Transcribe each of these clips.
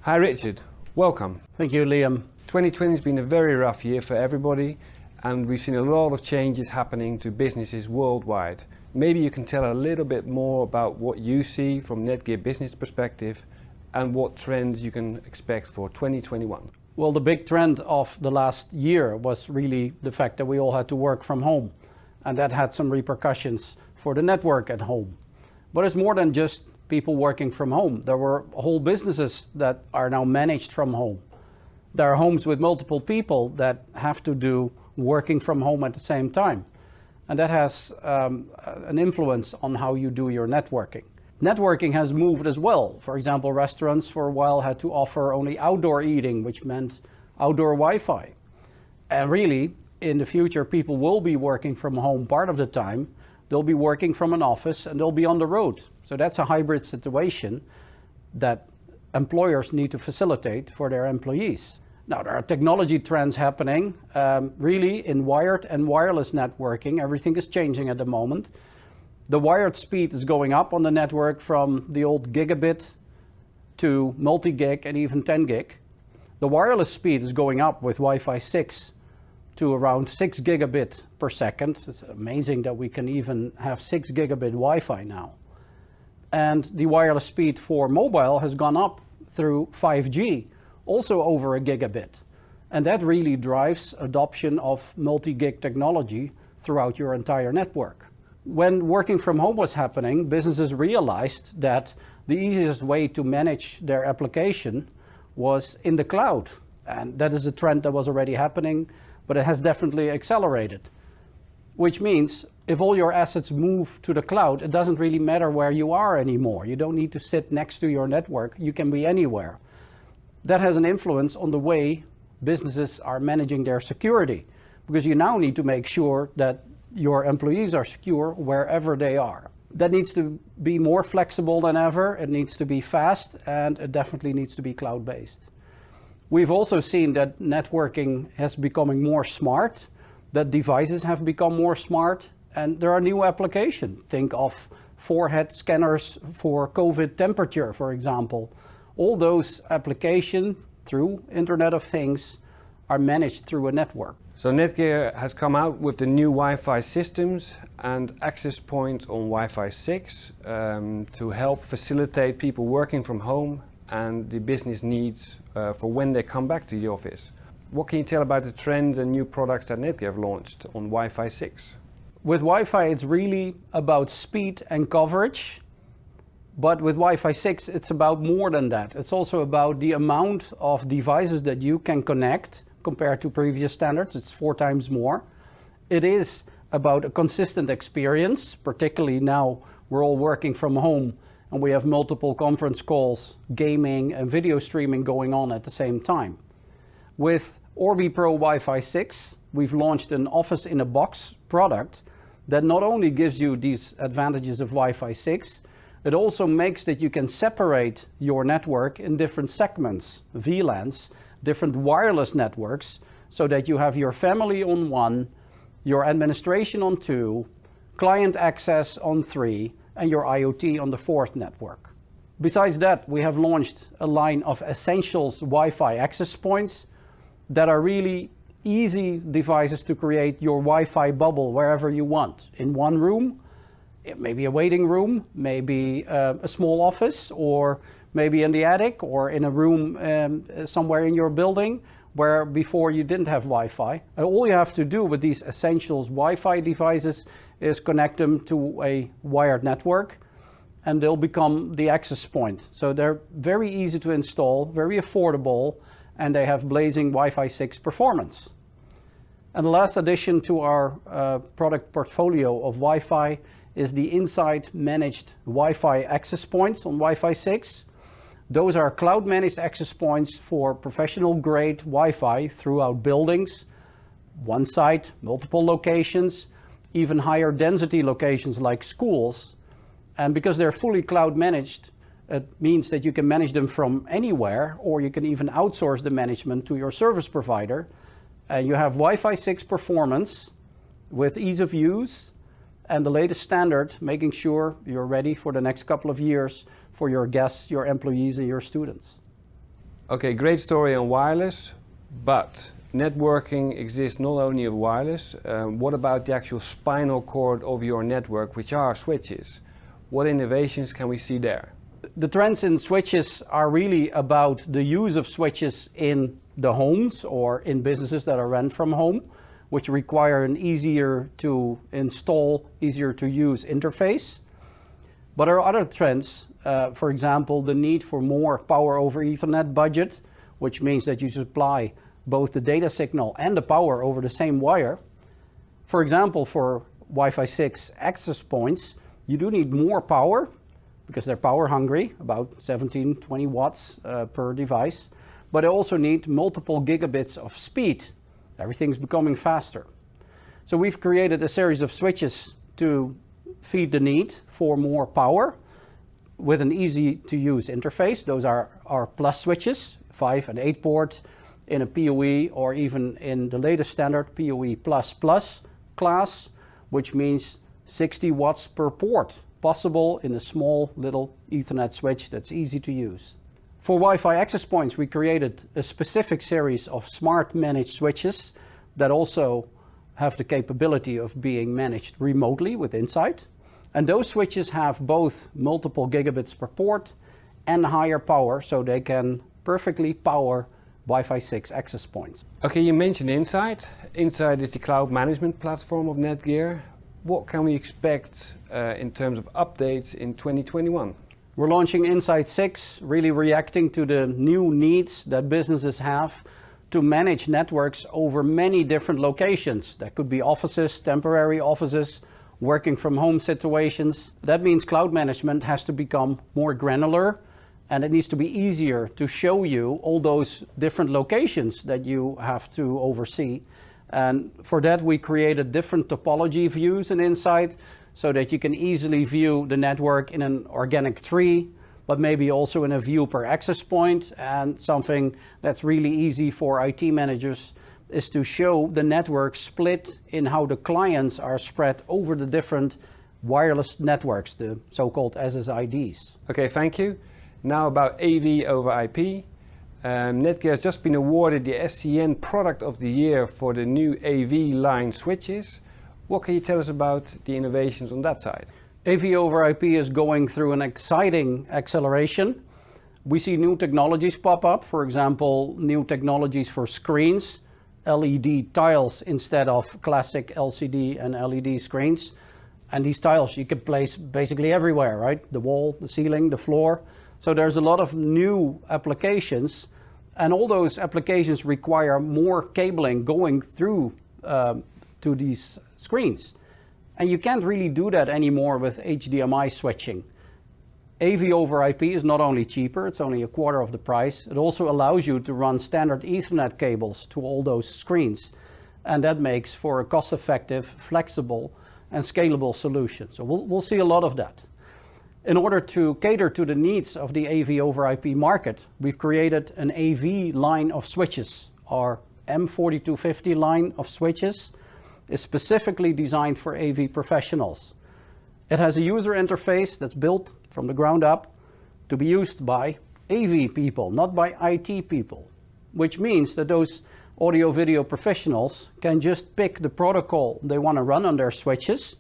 Hi Richard, welcome. Thank you, Liam. 2020 has been a very rough year for everybody, and we've seen a lot of changes happening to businesses worldwide. Maybe you can tell a little bit more about what you see from NETGEAR Business perspective and what trends you can expect for 2021. Well, the big trend of the last year was really the fact that we all had to work from home, and that had some repercussions for the network at home. But it's more than just people working from home. There were whole businesses that are now managed from home. There are homes with multiple people that have to do working from home at the same time. And that has an influence on how you do your networking. Networking has moved as well. For example, restaurants for a while had to offer only outdoor eating, which meant outdoor Wi-Fi. And really, in the future, people will be working from home part of the time. They'll be working from an office and they'll be on the road. So that's a hybrid situation that employers need to facilitate for their employees. Now, there are technology trends happening, really in wired and wireless networking. Everything is changing at the moment. The wired speed is going up on the network from the old gigabit to multi-gig and even 10 gig. The wireless speed is going up with Wi-Fi 6 to around 6 gigabit per second. It's amazing that we can even have 6 gigabit Wi-Fi now. And the wireless speed for mobile has gone up through 5G, also over a gigabit. And that really drives adoption of multi-gig technology throughout your entire network. When working from home was happening, businesses realized that the easiest way to manage their application was in the cloud. And that is a trend that was already happening, but it has definitely accelerated. Which means if all your assets move to the cloud, it doesn't really matter where you are anymore. You don't need to sit next to your network. You can be anywhere. That has an influence on the way businesses are managing their security, because you now need to make sure that your employees are secure wherever they are. That needs to be more flexible than ever. It needs to be fast, and it definitely needs to be cloud-based. We've also seen that networking has becoming more smart, that devices have become more smart, and there are new applications. Think of forehead scanners for COVID temperature, for example. All those applications through Internet of Things are managed through a network. So NETGEAR has come out with the new Wi-Fi systems and access points on Wi-Fi 6 to help facilitate people working from home and the business needs for when they come back to the office. What can you tell about the trends and new products that NETGEAR have launched on Wi-Fi 6? With Wi-Fi, it's really about speed and coverage. But with Wi-Fi 6, it's about more than that. It's also about the amount of devices that you can connect compared to previous standards. It's 4 times more. It is about a consistent experience, particularly now we're all working from home and we have multiple conference calls, gaming and video streaming going on at the same time. With Orbi Pro Wi-Fi 6, we've launched an Office-in-a-Box product that not only gives you these advantages of Wi-Fi 6, it also makes that you can separate your network in different segments, VLANs, different wireless networks, so that you have your family on 1, your administration on 2, client access on 3, and your IoT on the 4th network. Besides that, we have launched a line of Essentials Wi-Fi access points that are really easy devices to create your Wi-Fi bubble wherever you want. In one room, maybe a waiting room, maybe a small office, or maybe in the attic, or in a room somewhere in your building where before you didn't have Wi-Fi. And all you have to do with these Essentials Wi-Fi devices is connect them to a wired network, and they'll become the access point. So they're very easy to install, very affordable, and they have blazing Wi-Fi 6 performance. And the last addition to our product portfolio of Wi-Fi is the Inside Managed Wi-Fi access points on Wi-Fi 6. Those are cloud-managed access points for professional-grade Wi-Fi throughout buildings, one site, multiple locations, even higher density locations like schools. And because they're fully cloud-managed, it means that you can manage them from anywhere, or you can even outsource the management to your service provider. And you have Wi-Fi 6 performance with ease of use and the latest standard, making sure you're ready for the next couple of years for your guests, your employees, and your students. Okay, great story on wireless, but networking exists not only of wireless. What about the actual spinal cord of your network, which are switches? What innovations can we see there? The trends in switches are really about the use of switches in the homes or in businesses that are run from home, which require an easier to install, easier to use interface. But there are other trends, for example, the need for more power over Ethernet budget, which means that you supply both the data signal and the power over the same wire. For example, for Wi-Fi 6 access points, you do need more power because they're power hungry, about 17, 20 watts per device, but they also need multiple gigabits of speed. Everything's becoming faster. So we've created a series of switches to feed the need for more power with an easy to use interface. Those are our plus switches, 5 and 8 port in a PoE or even in the latest standard PoE++ class, which means 60 watts per port, possible in a small little Ethernet switch that's easy to use. For Wi-Fi access points, we created a specific series of smart managed switches that also have the capability of being managed remotely with Insight. And those switches have both multiple gigabits per port and higher power, so they can perfectly power Wi-Fi 6 access points. Okay, you mentioned Insight. Insight is the cloud management platform of NETGEAR. What can we expect in terms of updates in 2021? We're launching Insight 6, really reacting to the new needs that businesses have to manage networks over many different locations. That could be offices, temporary offices, working from home situations. That means cloud management has to become more granular, and it needs to be easier to show you all those different locations that you have to oversee. And for that, we created different topology views in Insight so that you can easily view the network in an organic tree, but maybe also in a view per access point. And something that's really easy for IT managers is to show the network split in how the clients are spread over the different wireless networks, the so-called SSIDs. Okay, thank you. Now about AV over IP. NETGEAR has just been awarded the SCN Product of the Year for the new AV line switches. What can you tell us about the innovations on that side? AV over IP is going through an exciting acceleration. We see new technologies pop up, for example, new technologies for screens, LED tiles instead of classic LCD and LED screens. And these tiles you can place basically everywhere, right? The wall, the ceiling, the floor. So there's a lot of new applications, and all those applications require more cabling going through to these screens. And you can't really do that anymore with HDMI switching. AV over IP is not only cheaper, it's only a quarter of the price. It also allows you to run standard Ethernet cables to all those screens. And that makes for a cost-effective, flexible, and scalable solution. So we'll see a lot of that. In order to cater to the needs of the AV over IP market, we've created an AV line of switches. Our M4250 line of switches is specifically designed for AV professionals. It has a user interface that's built from the ground up to be used by AV people, not by IT people, which means that those audio-video professionals can just pick the protocol they want to run on their switches,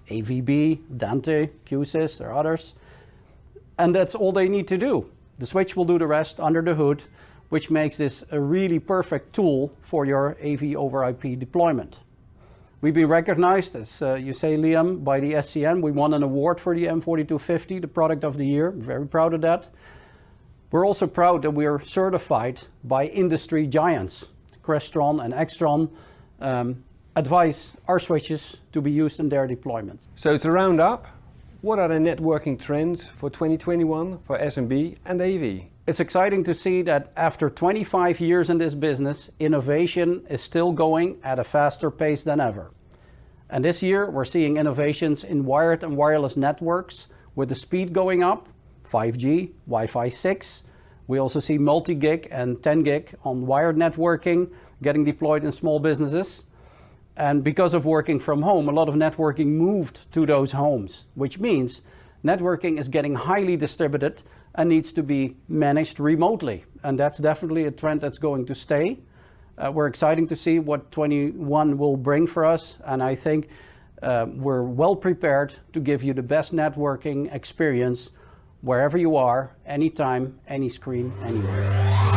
AVB, Dante, QSys, or others, and that's all they need to do. The switch will do the rest under the hood, which makes this a really perfect tool for your AV over IP deployment. We've been recognized, as you say, Liam, by the SCN. We won an award for the M4250, the product of the year. Very proud of that. We're also proud that we are certified by industry giants. Crestron and Extron advise our switches to be used in their deployments. So to round up, what are the networking trends for 2021 for SMB and AV? It's exciting to see that after 25 years in this business, innovation is still going at a faster pace than ever. And this year, we're seeing innovations in wired and wireless networks with the speed going up, 5G, Wi-Fi 6. We also see multi-gig and 10 gig on wired networking getting deployed in small businesses. And because of working from home, a lot of networking moved to those homes, which means networking is getting highly distributed and needs to be managed remotely. And that's definitely a trend that's going to stay. We're excited to see what 21 will bring for us, and I think we're well prepared to give you the best networking experience wherever you are, anytime, any screen, anywhere.